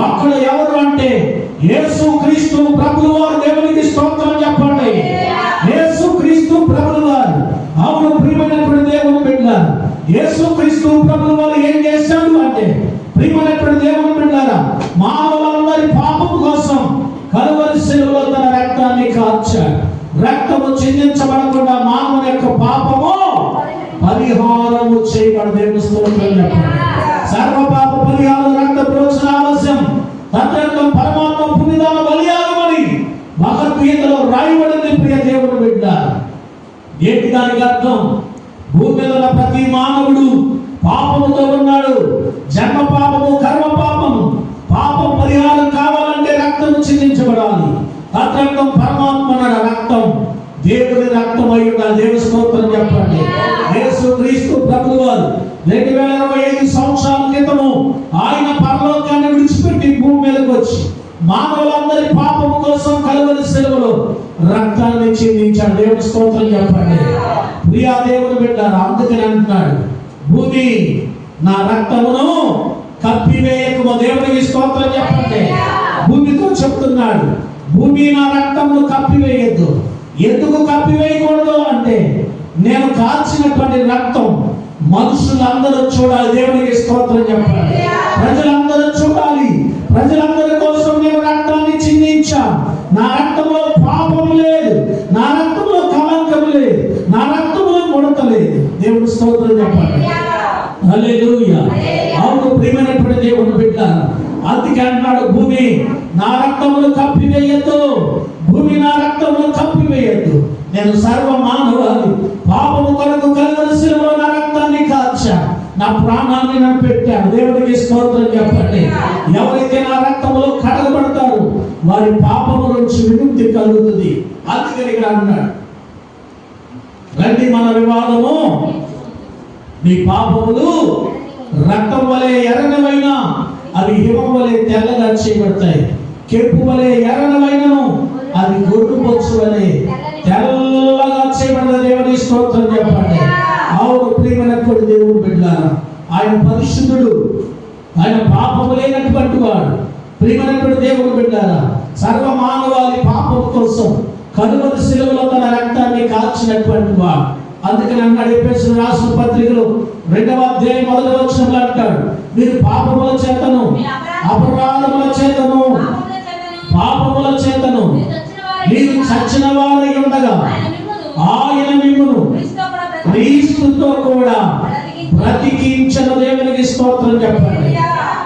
ఒక్కడు ఎవరు అంటే యేసు క్రీస్తు ప్రభువు వారు. దేవునికి స్తోత్రం చెప్పండి. యేసు క్రీస్తు ప్రభువు వారు. అవును ప్రియమైనటువంటి దేవుని బిడ్డలారా, యేసు క్రీస్తు ప్రభువు వారు ఏం చేశాడు అంటే, ప్రియమైనటువంటి దేవుని బిడ్డలారా, మానవులందరి పాపం కోసం కలువరి శిలువలో తన రక్తాన్ని కార్చాడు. రక్తము చిందించబడకుండా మానవుని యొక్క పాపము పరిహారము చేయబడి. దేవుని స్తోత్రం చెప్పండి. సర్వ పాప పరిహారం రక్త ప్రోక్షణ అవశ్యం. తద్రక్తం పరమాత్మ పుణ్యదాన బలియాగమని భగవద్గీతలో రాయబడింది. ప్రియ దేవుని బిడ్డ, ఏంటి దానికి అర్థం? భూమి మీద ఉన్న ప్రతి మానవుడు పాపముతో ఉన్నాడు. జన్మ పాపము, కర్మ పాపము. పాపం పరిహారం కావాలంటే రక్తము చిందించబడాలి. తద్రక్తం పరమాత్మ రక్తం దేవుని రక్తం అయి ఉండాలి. దేవుని స్తోత్రం చెప్పండి. యేసు క్రీస్తు ప్రభువు వారు 2025 సంవత్సరాల క్రితము ఆయన పరలోకాన్ని విడిచిపెట్టి భూమి మీదకి వచ్చి మానవులందరి పాపము కోసం కలువరి శిలువలో రక్తాన్ని చిందించాడు. దేవుని స్తోత్రం చెప్పండి. ప్రియా దేవుని బిడ్డారా, అందుకని అంటున్నాడు, భూమి నా రక్తమును కప్పివేయకుము. దేవునికి స్తోత్రం చెప్పండి. భూమితో చెప్తున్నాడు, భూమి నా రక్తమును కప్పివేయద్దు. ఎందుకు కప్పివేయకూడదు అంటే, నేను కాల్చినటువంటి రక్తం మనుషులందరూ చూడాలి. దేవునికి స్తోత్రం చెప్పండి. ప్రజలందరూ చూడాలి. ప్రజలందరి కోసం నేను రక్తాన్ని చిందించా. నా రక్తంలో పాపం లేదు, నా రక్తంలో కళంకం లేదు, నా రక్తంలో ముడత లేదు. దేవుని స్తోత్రం చెప్పండి. హల్లెలూయా. అవును ప్రియమైనటువంటి దేవుని బిడ్డ, అందుకే అంటున్నాడు, భూమి నా రక్తమును కప్పివేయద్దు, భూమి నా రక్తమును కప్పివేయద్దు. నేను సర్వ మానవాళి పాపము కొరకు కలువరి శిలువలో నా రక్తాన్ని కార్చా, నా ప్రాణాన్ని నేను పెట్టాను. దేవునికి స్తోత్రం చెప్పండి. ఎవరైతే నా రక్తములో కడగబడతారో వారి పాపము నుంచి విముక్తి కలుగుతుంది. అందుకని ఇక్కడ అన్నాడు, రండి మన వివాదము, నీ పాపములు రక్తం వలె ఎర్రనివైనా అవి హిమం వలె తెల్లగా చేయబడతాయి, కెంపు వలె ఎర్రనివైనను అది గొర్రెబొచ్చు వలె తెల్లగా చేయబడిన. దేవుని స్తోత్రం చెప్పండి. అవును ప్రియమైనటువంటి దేవుని బిడ్డలారా, ఆయన పరిశుద్ధుడు, ఆయన పాపము లేనటువంటి వాడు. ప్రియమైనటువంటి దేవుని బిడ్డలారా, సర్వ మానవాళి పాపం కోసం కలువరి శిలువలో తన రక్తాన్ని కాల్చినటువంటి వాడు. అందుకని అన్నాడు ఎఫెసీయులకు రాసిన పత్రికలో 2వ అధ్యాయం 1వ వచనంలో అంటాడు, మీరు పాపముల చేతను, అపరాధముల చేతను, పాపముల చేతను మీరు చచ్చిన వారై ఉండగా ఆయన మిమ్మును క్రీస్తుతో కూడా బ్రతికించెను. దేవునికి స్తోత్రం చెప్పండి.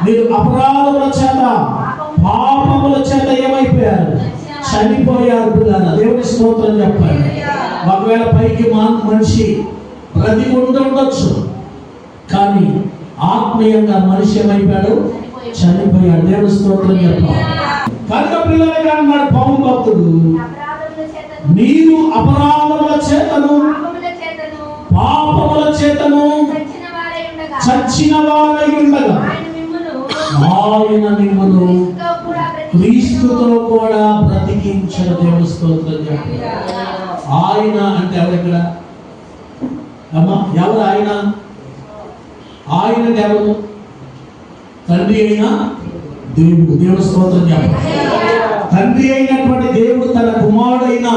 మీరు అపరాధముల చేత, పాపముల చేత ఏమైపోయారు? చనిపోయారు పిల్లలు. దేవుని స్తోత్రం చెప్పండి. ఒకవేళ పైకి మనిషి బ్రతికి ఉండొచ్చు, కానీ ఆత్మీయంగా మనిషి ఏమైపోయాడు? చనిపోయాడు. దేవుని స్తోత్రం చెప్పాలి. కనుక పిల్లలుగా అన్నాడు పౌలు భక్తుడు, మీరు అపరాధముల చేతను, పాపముల చేతను చచ్చిన వారై ఉండగా ఆయన మిమ్మును క్రీస్తుతో కూడా బ్రతికించిన దేవుని స్తోత్రం చెప్పండి. ఆయన అంటే ఎవరు ఇక్కడ అమ్మా? ఎవరు ఆయన? ఆయన ఎవరు? తండ్రి అయిన దేవుడు. దేవుని స్తోత్రం చెప్పండి. తండ్రి అయినటువంటి దేవుడు తన కుమారుడైన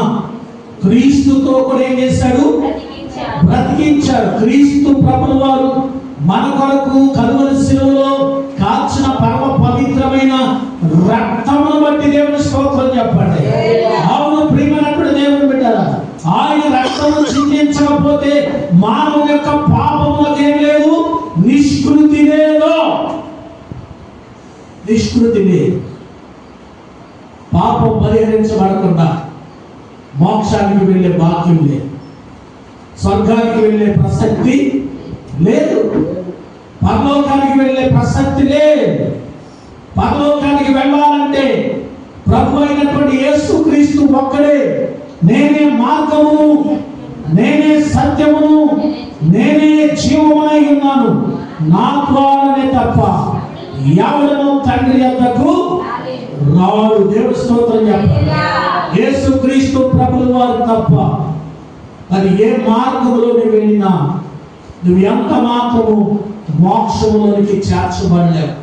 క్రీస్తుతో కూడా ఏం చేశాడు? బ్రతికించాడు. క్రీస్తు ప్రభువు వారు మన కొరకు కలువరి శిలువలో కాచిన పరమ పవిత్రమైన రక్తమును బట్టి దేవుని స్తోత్రం చెప్పండి. అవును ప్రియమైనటువంటి దేవుని బిడ్డలారా, ఆయన రక్తము చిందించకపోతే మానవ యొక్క పాపములకు ఏం లేదు, నిష్కృతి లేదు. నిష్కృతి లేదు. పాపం పరిహరించబడకుండా మోక్షానికి వెళ్ళే భాగ్యం లేదు, స్వర్గానికి వెళ్ళే ప్రసక్తి లేదు, పరలోకానికి వెళ్ళే ప్రసక్తి లేదు. పరలోకానికి వెళ్ళాలంటే ప్రభు అయినటువంటి యేసుక్రీస్తు ఒక్కడే. నేనే మార్గమును, నేనే సత్యమును, నేనే జీవమునై ఉన్నాను, నా ద్వారానే తప్ప ఎవడను తండ్రి యొద్దకు రాడు. దేవుడి స్తోత్రం చెప్పండి. యేసుక్రీస్తు ప్రభువు వారు తప్ప అది ఏ మార్గంలో నువ్వు వెళ్ళినా నువ్వు ఎంత మాత్రము మోక్షంలోనికి చేర్చబడలేవు.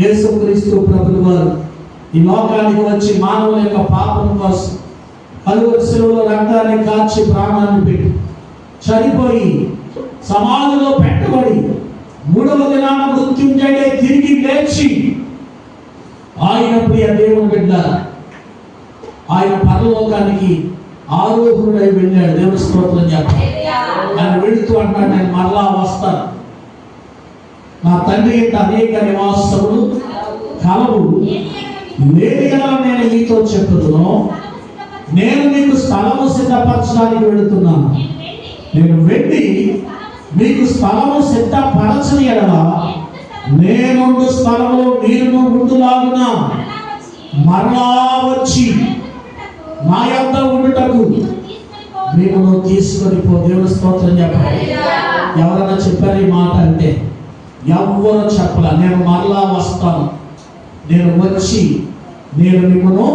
యేసుక్రీస్తు ప్రభువు వారు ఈ లోకానికి వచ్చి మానవుల యొక్క పాపం కోసం కలువరి శిలువలో రక్తాన్ని కాచి ప్రాణాన్ని పెట్టి చనిపోయి సమాధిలో పెట్టబడి మూడవ దినాన మృత్యుంజయుడై తిరిగి లేచి ఆయన ప్రియ దేవుని బిడ్డ ఆయన పరలోకానికి ఆరోహుడై వెళ్ళాడు. దేవుని స్తోత్రం చెప్పండి. ఆయన వెళుతూ అంటాడు, నేను మరలా వస్తాను, నా తండ్రి యొక్క అనేక నివాసములు కలవు, లేని నేను మీతో చెప్పుదును, నేను మీకు స్థలము సిద్ధపరచడానికి వెళుతున్నాను. నేను వెళ్ళి మీకు స్థలము సిద్ధపరచని ఎడల నేనుండు స్థలములో మీరు ఉండులాగున మరలా వచ్చి నా యొద్ద ఉండుటకు మేము తీసుకొని పో. దేవుని స్తోత్రం చెప్పండి. ఎవరైనా చెప్పారు ఈ మాట అంటే? ఎవ్వరు చెప్పలే. నేను మరలా వస్తాను, నేను వచ్చి నేను మిమ్మల్ని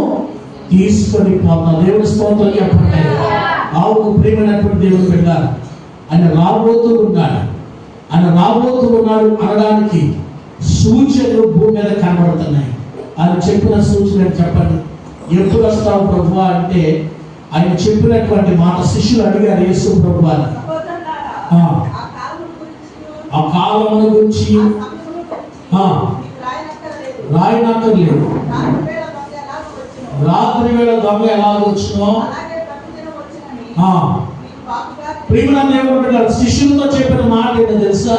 తీసుకొని పోతాను. దేవుని స్తోత్రం చెప్పండి. అవును ప్రియమైనటువంటి దేవుని బిడ్డ, ఆయన రాబోతూ ఉన్నాడు. ఆయన రాబోతూ ఉన్నాడు అనడానికి సూచనలు భూమి మీద కనబడుతున్నాయి. ఆయన చెప్పిన సూచన చెప్పండి. ఎప్పుడు వస్తావు ప్రభువా అంటే ఆయన చెప్పినటువంటి మాట శిష్యులు అడిగారు యేసు ప్రభువాని, ఆ కాలమును గురించి రాయనక్కర్లేదు. రాత్రి వేళ దొంగ ఎలా వచ్చినో ప్రియమైన దేవుని బిడ్డలారా, శిష్యులతో చెప్పిన మాట ఏంటో తెలుసా?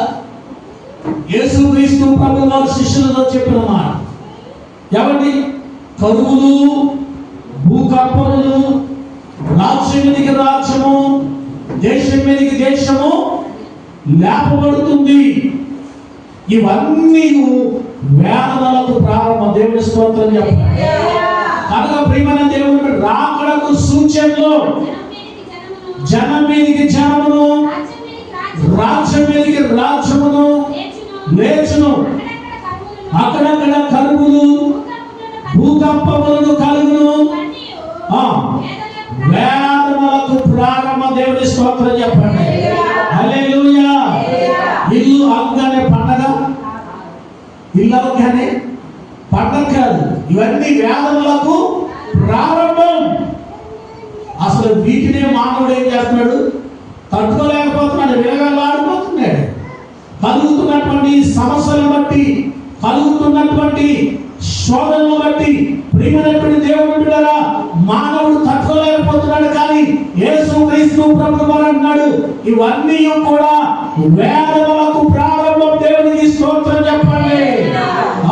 యేసుక్రీస్తు ప్రభువు వారు శిష్యులతో చెప్పిన మాట ఏమండి? కరువులు, భూకంపములు, రాజ్యం మీదకి రాజ్యము, దేశం మీదకి దేశము లేపబడుతుంది. ఇవన్నీ వేదనలకు ప్రారంభం. దేవుని స్తోత్రం చెప్పండి. కనుక ప్రియమైన దేవుని రాకడకు సూచనలో జనం మీదకి జనమును, రాజ్యం మీదకి రాజ్యమును లేచును, అక్కడక్కడ కరువులు, భూకంపములను కలుగును, వేదనలకు ప్రారంభ. దేవుని స్తోత్రం చెప్పండి. హల్లెలూయా. ఇల్లు అవగానే పండగ, ఇల్లు అవగానే పండగ కాదు, ఇవన్నీ వేదనలకు ప్రారంభం. అసలు వీటినే మానవుడు ఏం చేస్తున్నాడు? తట్టుకోలేకపోతున్నాడు, విలగలాడిపోతున్నాడు. కలుగుతున్నటువంటి సమస్యలను బట్టి, కలుగుతున్నటువంటి శోధనను బట్టి ప్రియమైనటువంటి దేవుని బిడ్డలారా, మానవుడు తట్టుకోలేకపోతున్నాడు. కానీ యేసుక్రీస్తు ప్రభువు వారు అన్నాడు, ఇవన్నీ కూడా వేదనలకు ప్రారంభం. దేవునికి స్తోత్రం చెప్పండి.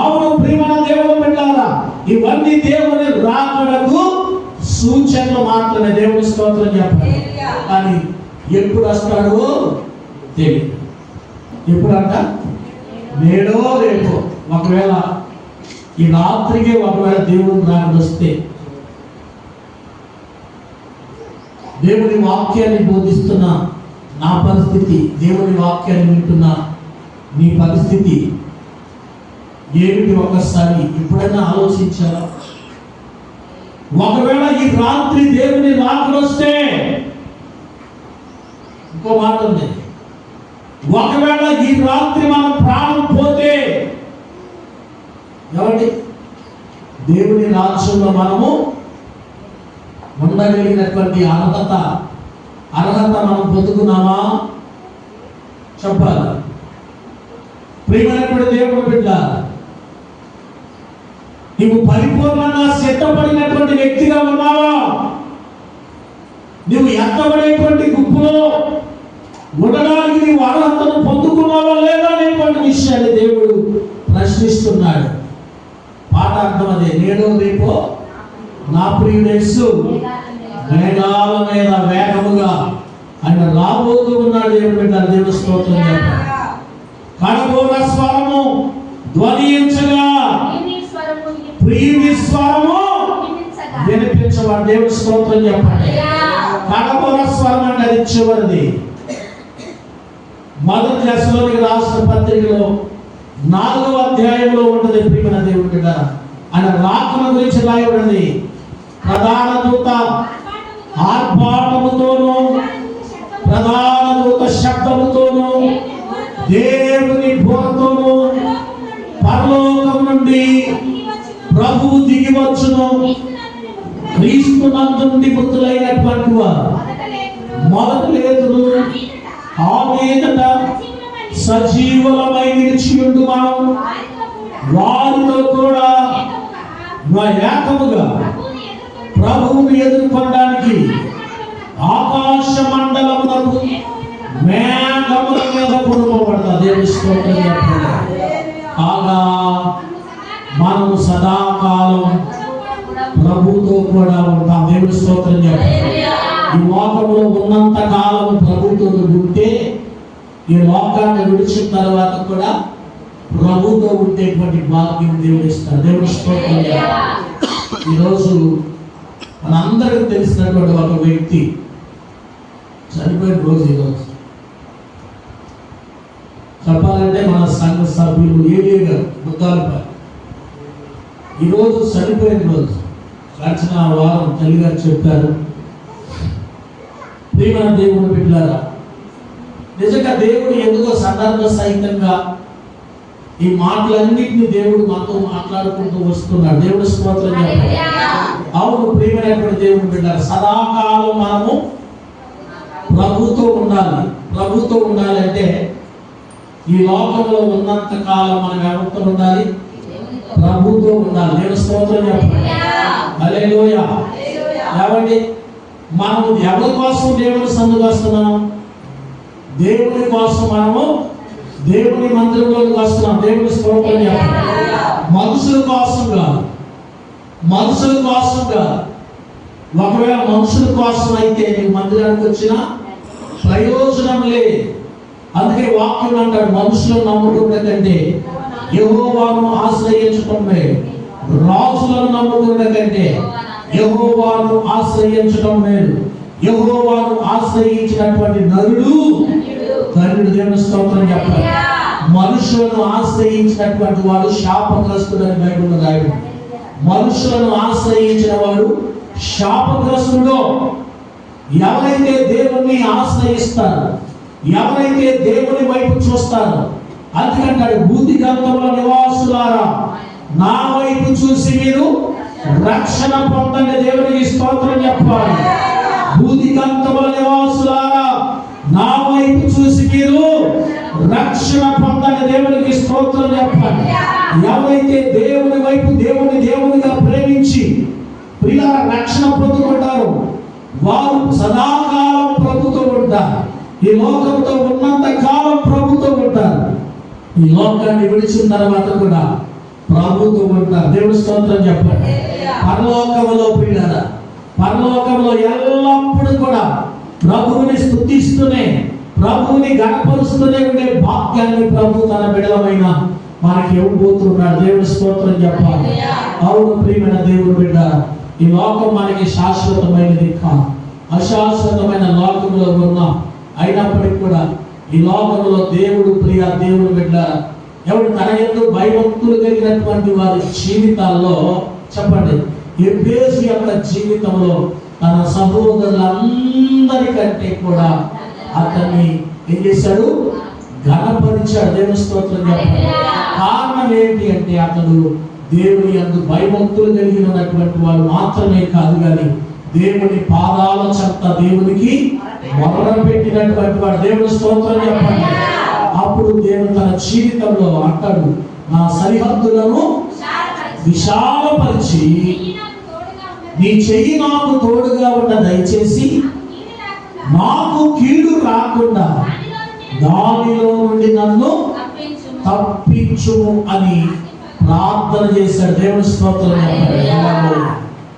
అవును ప్రియమైన దేవుని బిడ్డలారా, ఇవన్నీ దేవుని రాకడకు సూచనలు మాత్రమే. దేవుని స్తోత్రం చెప్పండి. కానీ ఎప్పుడు వస్తాడో తెలియదు. ఎప్పుడంట? నేడో రేపో. ఒకవేళ ఈ రాత్రికే ఒకవేళ దేవుడు రాకడ వస్తే, దేవుని వాక్యాన్ని బోధిస్తున్న నా పరిస్థితి, దేవుని వాక్యాన్ని వింటున్న నీ పరిస్థితి ఏమిటి ఒక్కసారి ఎప్పుడైనా ఆలోచించారా? ఒకవేళ ఈ రాత్రి దేవుని రాత్రి వస్తే, ఇంకో మాట ఉంది, ఒకవేళ ఈ రాత్రి మనం ప్రాణం పోతే, ఏమండి దేవుని రాజ్యంలో మనము ఉండగలిగినటువంటి అర్హత మనం పొందుకున్నామా? చెప్పాలి. ప్రియమైనటువంటి దేవుని బిడ్డ, నీవు పరిపూర్ణంగా సిద్ధపడినటువంటి వ్యక్తిగా ఉన్నావా? నువ్వు ఎత్తబడేటువంటి గుంపులో ఉండడానికి నీవు అర్హతను పొందుకున్నావా లేదా అనేటువంటి విషయాన్ని దేవుడు ప్రశ్నిస్తున్నాడు. పాట అర్థం అదే, నేడో రేపో నా ప్రియుడేసు మేఘాల మీద వేగముగా ఆయన రాబోతూ ఉన్నాడు. దేవుడు బిడ్డ, దేవుడు స్తోత్రం చెప్పాడు. కడబోర స్వరము ధ్వనించగా ప్రియుని స్వరము వినిపించవాడు. దేవుడు స్తోత్రం చెప్పండి. కడబోర స్వరం అంటే అది చివరిది. మొదటి దశలోనికి రాసిన పత్రికలో 4వ అధ్యాయంలో ఉంటుంది. ప్రియమైన దేవుడి బిడ్డ, ఆయన రాకడ గురించి రాయబడింది. ప్రధాన దూత ఆర్భాటముతోనూ ప్రధాన దూత శబ్దముతోనూ దేవుని బోరతోనూ పరలోకం నుండి ప్రభువు దిగి వచ్చును. క్రీస్తునందుండి మృతులైనటువంటి వారు మొదట లేదును, ఆ మీదట సజీవులమై నిలిచియుండు మనం వారితో కూడా ఏకముగా ప్రభువుని ఎదుర్కొనడానికి ఆకాశ మండలమునకు మేఘముల మీద కొనుకోబడతా. దేవుని స్తోత్రం చెప్పండి. కాగా మనము సదాకాలం ప్రభుతో కూడా ఉంటాం. దేవుని స్తోత్రం చెప్పండి. ఈ లోకంలో ఉన్నంత కాలం ప్రభుతో ఉంటే, ఈ లోకాన్ని విడిచిన తర్వాత కూడా ప్రభుతో ఉండేటువంటి భాగ్యం దేవుడు ఇస్తాడు. దేవుని స్తోత్రం చెప్పండి. ఈరోజు మనందరికీ తెలిసినటువంటి ఒక వ్యక్తి చనిపోయిన రోజు ఈరోజు. చెప్పాలంటే మన సంఘ సభ్యులు ఏలియా ముద్దాలపై ఈరోజు చనిపోయిన రోజు. గడిచిన వారం తల్లిగారు చెప్పారు. ప్రియమైన దేవుని బిడ్డలారా, నిజంగా దేవుడు ఎందుకో సందర్భ సహితంగా ఈ మాటలన్నింటినీ దేవుడు మాతో మాట్లాడుకుంటూ వస్తున్నాడు. దేవుడు స్తోత్రం చెప్పండి. అవును ప్రియమైనటువంటి దేవుని బిడ్డలారా, సదాకాలం మనము ప్రభుతో ఉండాలి. ప్రభుతో ఉండాలంటే ఈ లోకంలో ఉన్నంత కాలం మనం ఎవరితో ఉండాలి? ప్రభుతో ఉండాలి. దేవుని స్తోత్రం చెప్పండి. హల్లెలూయా. ఏమండి, మనము ఎవరి కోసం దేవుని సన్నిధికి వస్తున్నాం? దేవుని కోసం మనము దేవుని మందిరంలోకి వస్తున్నాం. దేవుని స్తోత్రం చెప్పండి. మనుషుల కోసం కాదు, మనుషుల కోసం కాదు. ఒకవేళ మనుషుల కోసం అయితే నీకు మందిరానికి వచ్చిన ప్రయోజనం లేదు. అందుకే వాక్యం అంటాడు, మనుషులను నమ్ముకునే కంటే యెహోవాను ఆశ్రయించటం మేలు. రాజులను నమ్ముకునే కంటే యెహోవాను ఆశ్రయించటం మేలు. యెహోవాను ఆశ్రయించినటువంటి నరుడు ధన్యుడు. దేవుని స్తోత్రం చెప్పాలి. మనుషులను ఆశ్రయించినటువంటి వాడు శాపగ్రస్తుడని బైబిల్లో రాయబడింది. మనుషులను ఆశ్రయించిన వాడు శాపగ్రస్తుడు. ఎవరైతే దేవుణ్ణి ఆశ్రయిస్తారో, ఎవరైతే దేవుని వైపు చూస్తారో, అందుకంటాడు, భూదిగంతముల నివాసులారా నా వైపు చూసి మీరు రక్షణ పొందండి. దేవునికి స్తోత్రం చెప్పాలి. భూదిగంతముల నివాసులారా నా వైపు చూసి మీరు రక్షణ పొందండి. దేవునికి స్తోత్రం చెప్పాలి. ఎవరైతే దేవుని వైపు దేవునిగా ప్రేమించి ప్రియ రక్షణ పొందుకుంటారో వారు సదాకాలం ప్రభుతో ఉంటారు. ఈ లోకంతో ఉన్నంత కాలం ప్రభుతో ఉంటారు. ఈ లోకాన్ని విడిచిన తర్వాత కూడా ప్రభుతో ఉంటారు. దేవుని స్తోత్రం చెప్పండి. పరలోకములో ప్రియులారా, పరలోకంలో ఎల్లప్పుడూ కూడా ప్రభువుని స్తుతిస్తూనే, ప్రభువుని గణపరుస్తూనే ఉండే భాగ్యాన్ని ప్రభు తన బిడ్డలమైన మనకి ఇవ్వబోతున్నాడు. దేవుని స్తోత్రం చెప్పాలి. అవును ప్రియమైన దేవుని బిడ్డ, ఈ లోకం మనకి శాశ్వతమైనది కాదు, అశాశ్వతమైన లోకంలో ఉన్నాం. అయినప్పటికీ కూడా ఈ లోకంలో దేవుడు ప్రియ దేవుని బిడ్డ ఎవరు తన యందు భయభక్తులు కలిగినటువంటి వారి జీవితాల్లో చెప్పండి, ఎబ్బేసు యొక్క జీవితంలో తన సహోదరులందరికంటే కూడా అతన్ని ఏం చేశాడు? ఘనపరిచాడు. దేవుని స్తోత్రం చెప్పండి. కారణం ఏంటి అంటే అతడు దేవుని యందు భయభక్తులు కలిగి ఉన్నటువంటి వాడు మాత్రమే కాదు, కానీ దేవుని పాదాల చెంత దేవునికి మొదలుపెట్టినటువంటి వాడు. దేవుని స్తోత్రం చెప్పండి. అప్పుడు దేవుడు తన జీవితంలో అంటాడు, నా సరిహద్దులను విశాలపరిచి నీ చెయ్యి నాకు తోడుగా ఉన్న దయచేసి నాకు కీడు రాకుండా దానిలో నుండి నన్ను తప్పించుము అని ప్రార్థన చేశాడు. దేవుని స్తోత్రం చెప్పండి.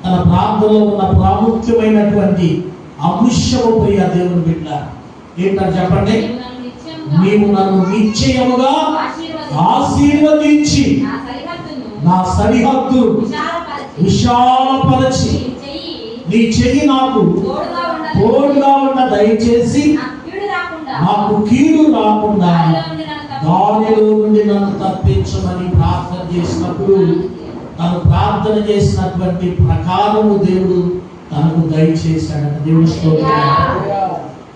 తన ప్రార్థనలో ఉన్న ప్రాముఖ్యమైనటువంటి అంశము ప్రియ దేవుని బిడ్డ ఏంటని చెప్పండి, నీవు నన్ను నిశ్చయముగా ఆశీర్వదించి నా సరిహద్దు విశాలపరచి నీ చెయ్యి నాకు తోడుగా ఉన్న దయచేసి నాకు కీడు రాకుండా దానిలో నుండి నన్ను తప్పించమని ప్రార్థన చేసినప్పుడు తను ప్రార్థన చేసినటువంటి ప్రకారము దేవుడు తనకు దయచేశాడు. దేవుని స్తోత్రం.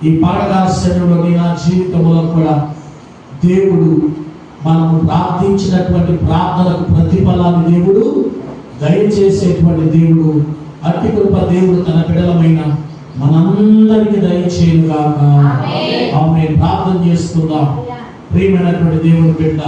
ఈ పండగ సమయంలో నా జీవితంలో కూడా దేవుడు మనము ప్రార్థించినటువంటి ప్రార్థనకు ప్రతిఫలాన్ని దేవుడు దయచేసేటువంటి దేవుడు. అట్టి కృప దేవుడు తన బిడ్డలమైన మనందరికీ దయచేయుగాక. ఆమేన్. ప్రార్థన చేసుకుందాం. ప్రియమైనటువంటి దేవుని బిడ్డ,